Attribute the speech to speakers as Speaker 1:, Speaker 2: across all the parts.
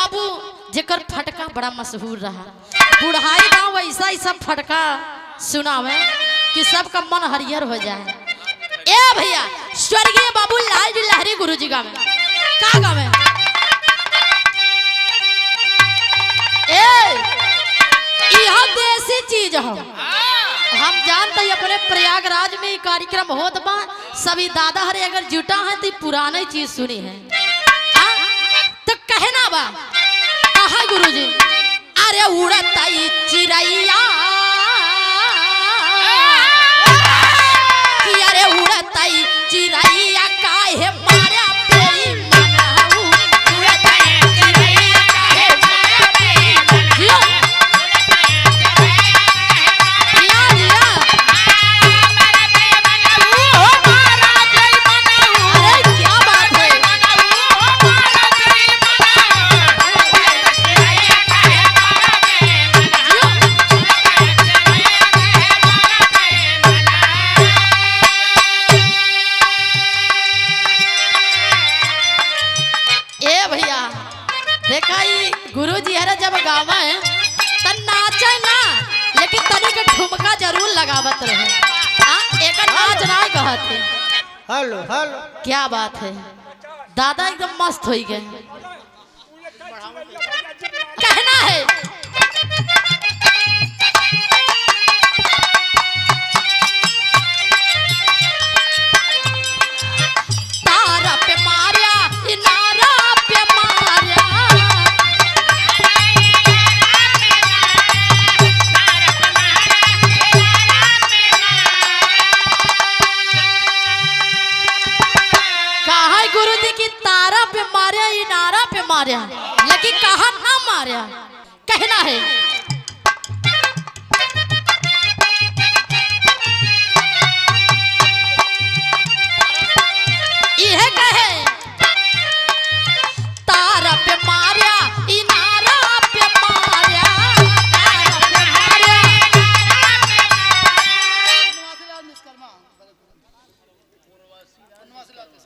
Speaker 1: बाबू जेकर फटका बड़ा मशहूर रहा, बुढ़ाई गाँव ऐसा ही सब फटका सुनावे कि सबका मन हरियर हो जाए। ए भैया स्वर्गीय बाबू लाल जी लहरी गुरु जी गावे का गावे यह देसी चीज हो। हम जानते हैं अपने प्रयागराज में कार्यक्रम होत बा, सभी दादा हरे अगर जुटा है तो पुराने चीज सुनी है तो कहना बा कहा गुरु जी अरे उड़ता चिड़ैया कि अरे उड़ता चिड़ैया काहे मारे पेरी मनाऊ उड़ता चिड़ैया काहे मारे पेरी मनाऊ गुरु जी हरे जब गावे त नाचे ना लेकिन तनिक ठुमका जरूर लगावत रहे। एक नाच ना कहते।
Speaker 2: हेलो हेलो
Speaker 1: क्या बात है दादा एकदम मस्त हो गए। कहना है तारा पे मारिया इनारा पे मारिया गुरु जी की तारा पे मारिया इनारा पे मारिया लेकिन कहा ना मारिया। कहना है यह कहे तारा पे मारिया इनारा पे मारिया तारा पे मारिया।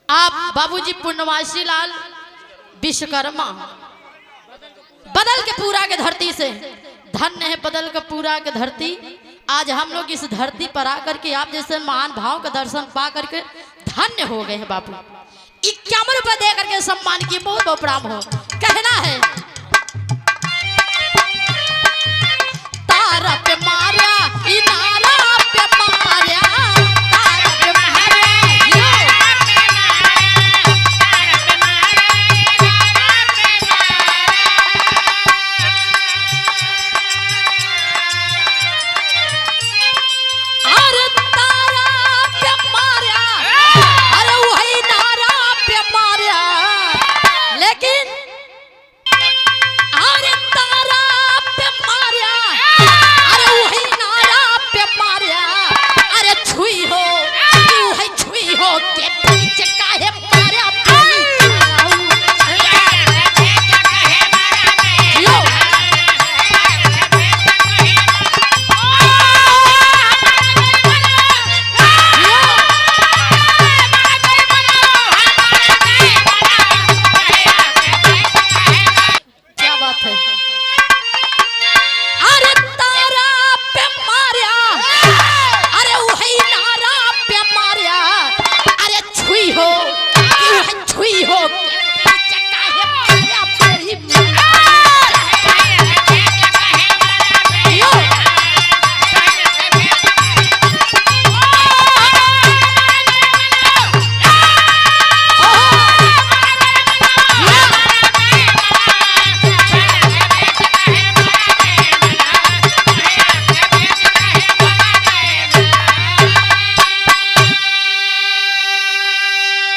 Speaker 1: आप बाबूजी पूर्णवासी लाल विश्वकर्मा बदल के पूरा के धरती से धन्य है बदल के पूरा के धरती। आज हम लोग इस धरती पर आकर के आप जैसे महान भाव का दर्शन पा करके धन्य हो गए हैं। बापू 51 रुपए दे करके सम्मान की बहुत बहुत प्रणाम हो। कहना है